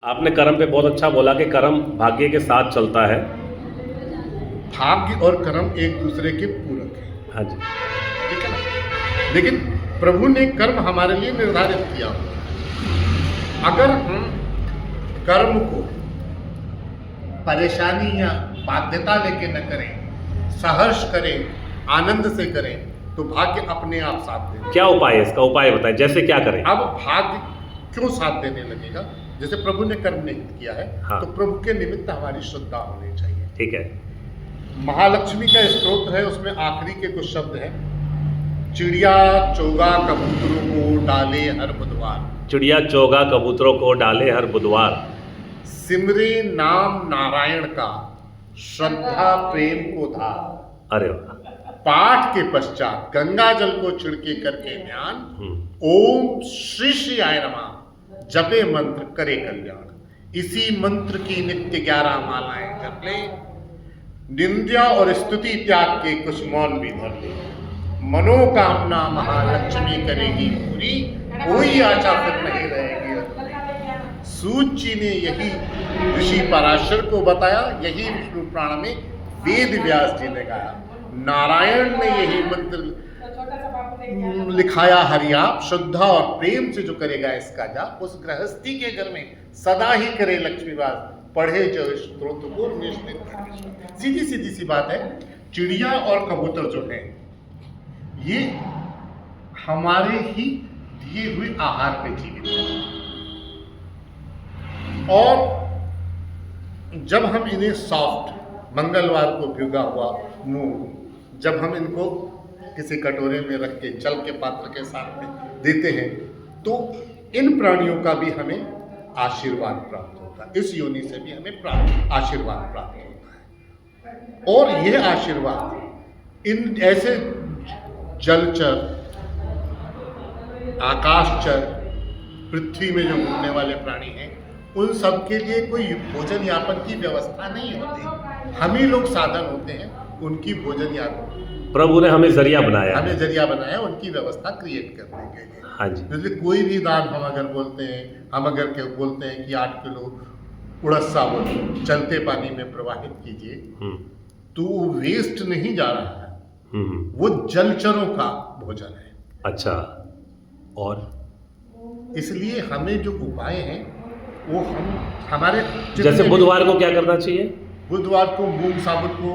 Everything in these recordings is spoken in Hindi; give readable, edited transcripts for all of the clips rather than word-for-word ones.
आपने कर्म पे बहुत अच्छा बोला कि कर्म भाग्य के साथ चलता है। भाग्य और कर्म एक दूसरे के पूरक हैं, हाँ जी। ठीक है ना। लेकिन प्रभु ने कर्म हमारे लिए निर्धारित किया। अगर हम कर्म को परेशानी या बाध्यता लेके न करें, सहर्ष करें, आनंद से करें, तो भाग्य अपने आप साथ देगा। क्या उपाय है इसका? उपाय बताएं, जैसे क्या करें? अब भाग्य क्यों साथ देने लगेगा? जैसे प्रभु ने कर्म निहित किया है, हाँ। तो प्रभु के निमित्त हमारी श्रद्धा होनी चाहिए। ठीक है। महालक्ष्मी का स्तोत्र है, उसमें आखिरी के कुछ शब्द हैं। चिड़िया चोगा कबूतरों को डाले हर बुधवार, चिड़िया चोगा कबूतरों को डाले हर बुधवार, सिमरे नाम नारायण का श्रद्धा प्रेम को धार, अरे वाह। पाठ के पश्चात गंगा जल को छिड़के करके ध्यान, ओम श्री श्री आय नमः जपे मंत्र करे कल्याण। इसी मंत्र की नित्य 11 मालाएं जप ले, निंदा और स्तुति त्याग के कुछ मौन भी धर ले, मनोकामना महालक्ष्मी करेगी पूरी, कोई आशा फिर नहीं रहेगी अधूरी। सूत जी ने यही ऋषि पराशर को बताया, यही विष्णु पुराण में वेद व्यास जी ने गाया, नारायण ने यही मंत्र लिखाया हरियाप। श्रद्धा और प्रेम से जो करेगा इसका जाप, उस गृहस्थी के घर में सदा ही करे लक्ष्मीवास, पढ़े जो स्तोत्र को निष्ठित। सीधी सीधी सी बात है, चिड़िया और कबूतर जो है ये हमारे ही दिए हुए आहार पे जीवित है, और जब हम इन्हें सॉफ्ट मंगलवार को भिगा हुआ मूंग, जब हम इनको किसी कटोरे में रख के जल के पात्र के साथ में देते हैं, तो इन प्राणियों का भी हमें आशीर्वाद प्राप्त होता है। इस योनि से भी हमें आशीर्वाद प्राप्त होता है। और यह आशीर्वाद इन ऐसे जलचर, आकाशचर, पृथ्वी में जो घूमने वाले प्राणी हैं, उन सब के लिए कोई भोजन यापन की व्यवस्था नहीं होती। हम ही लोग साधन होते हैं उनकी भोजन यापन। प्रभु ने हमें जरिया बनाया, हमें जरिया बनाया उनकी व्यवस्था क्रिएट करने के लिए। हाँ जी। जैसे कोई भी दान हम अगर बोलते हैं, हम अगर बोलते हैं कि 8 किलो उड़द साबुन चलते पानी में प्रवाहित कीजिए, तो वो वेस्ट नहीं जा रहा है, वो जलचरों का भोजन है। अच्छा। और इसलिए हमें जो उपाय हैं वो हम हमारे जैसे बुधवार को क्या करना चाहिए? बुधवार को मूंग साबुत को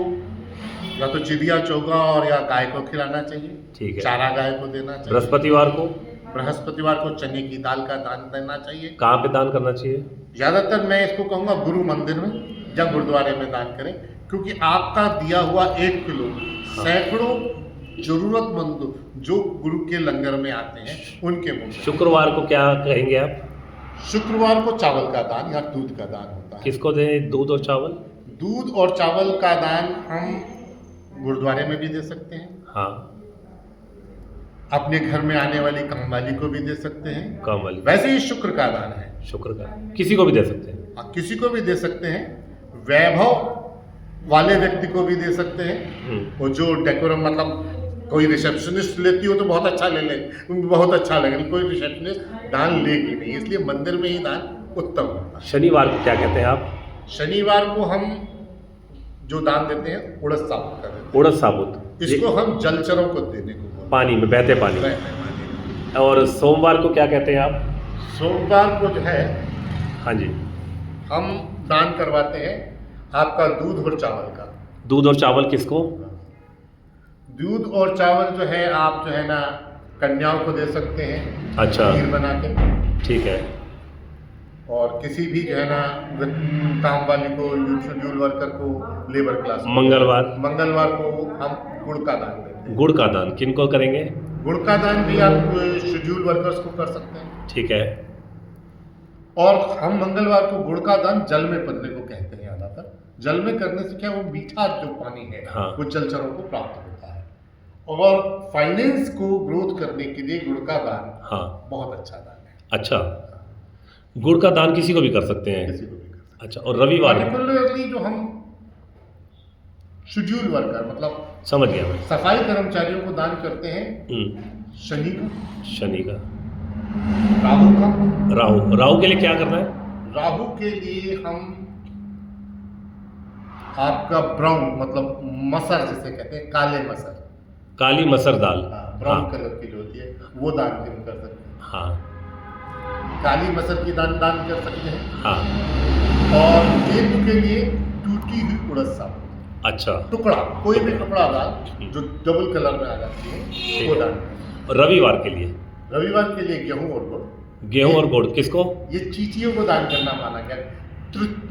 या तो चिड़िया चोगा और या गाय को खिलाना चाहिए। ठीक है। चारा गाय को देना चाहिए। बृहस्पतिवार को? बृहस्पतिवार को चने की दाल का दान देना चाहिए। कहाँ पे दान करना चाहिए? ज्यादातर मैं इसको कहूँगा गुरु मंदिर में या गुरुद्वारे में दान करें, क्योंकि आपका दिया हुआ 1 किलो सैकड़ों जरूरतमंद जो गुरु के लंगर में आते हैं उनके मुंह में। शुक्रवार को क्या कहेंगे आप? शुक्रवार को चावल का दान या दूध का दान होता है। किसको दें दूध और चावल? दूध और चावल का दान हम गुरुद्वारे में भी दे सकते हैं, हाँ। अपने घर में आने वाली कामवाली को भी दे सकते हैं। कामवाली? वैसे ही शुक्र का दान है, शुक्र का किसी को भी दे सकते हैं। किसी को भी दे सकते हैं। वैभव वाले व्यक्ति को भी दे सकते हैं। और जो डेकोरम, मतलब कोई रिसेप्शनिस्ट लेती हो तो बहुत अच्छा ले ले, बहुत अच्छा लगेगा। कोई रिसेप्शनिस्ट दान लेगी नहीं, इसलिए मंदिर में ही दान उत्तम होता है। शनिवार को क्या कहते हैं आप? शनिवार को हम जो दान देते हैं उड़द साबुत का देते हैं। उड़द साबुत? इसको हम जलचरों को देने को बोलते हैं, पानी में, बहते पानी में। बहते पानी। और सोमवार को क्या कहते हैं आप? सोमवार को जो है हाँ जी, हम दान करवाते हैं आपका दूध और चावल का। दूध और चावल किसको? दूध और चावल जो है आप जो है ना कन्याओं को दे सकते हैं। अच्छा। खीर बना के। ठीक है। और किसी भी जो है ना काम वाली को, शेड्यूल वर्कर को, लेबर क्लास को। मंगलवार को हम गुड़ का दान देते हैं। गुड़ का दान किनको करेंगे? गुड़ का दान भी आप शेड्यूल वर्कर्स को कर सकते हैं। ठीक है। और हम मंगलवार को गुड़ का दान जल में करने को कहते हैं। ज्यादातर जल में करने से क्या, वो मीठा जो पानी है, हाँ, वो जलचरों को प्राप्त होता है। और फाइनेंस को ग्रोथ करने के लिए गुड़ का दान, हाँ, बहुत अच्छा दान है। अच्छा, गुड़ का दान किसी को भी कर सकते हैं? किसी को भी कर सकते हैं। अच्छा। और रविवार पर्टिकुलरली जो हम शेड्यूल वर्कर, मतलब समझ गया मैं, सफाई कर्मचारियों को दान करते हैं शनि का, शनि का, राहु का। राहु के लिए क्या करना है? राहु के लिए हम आपका ब्राउन मतलब मसर जिसे कहते हैं, काले मसर, काली मसर दाल। ब्राउन हाँ कलर की जो होती है वो दान हम कर सकते हैं। हाँ काली मसर की दान कर सकते हैं। हाँ। और केतु के लिए टूटी हुई उड़द साबुत, अच्छा। टुकड़ा, कोई भी टुकड़ा दाल जो डबल कलर में आ जाती है वो दान। और रविवार के लिए? रविवार के लिए गेहूं और गुड़। गेहूं और गुड़ किसको? ये चींटियों को दान करना माना गया।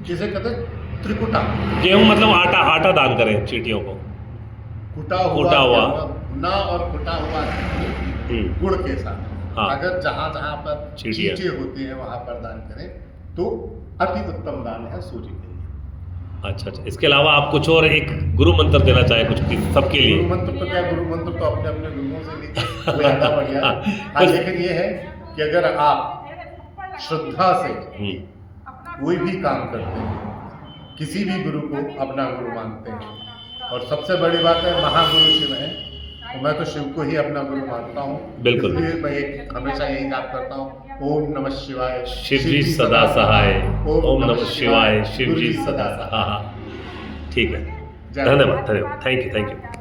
जिसे कहते हैं त्रिकुटा। गेहूं मतलब आटा, आटा दान करें चींटियों को। कुटा कुटा हुआ भुना और कुटा हुआ गुड़ के साथ। हाँ। अगर जहाँ जहाँ पर चींटियाँ चींटे होते हैं वहाँ पर दान करें तो अति उत्तम दान है सूर्य के लिए। अच्छा अच्छा। इसके अलावा आप कुछ और एक गुरु मंत्र देना चाहें कुछ सबके लिए? गुरु मंत्र तो क्या, गुरु मंत्र तो अपने अपने गुरुओं से लीजिए, वो ज़्यादा बढ़िया है। हाँ, लेकिन ये है कि अगर आप श्रद्धा से कोई भी काम करते हैं, किसी भी गुरु को अपना गुरु मानते हैं, और सबसे बड़ी बात है महागुरु शिव है, तो मैं तो शिव को ही अपना गुरु मानता हूँ। बिल्कुल। इसलिए मैं एक हमेशा यही जाप करता हूँ, ओम नमः शिवाय शिव जी सदा सहाय, ओम नमः शिवाय शिव जी सदा सहाय। हाँ हाँ ठीक है, धन्यवाद धन्यवाद, थैंक यू।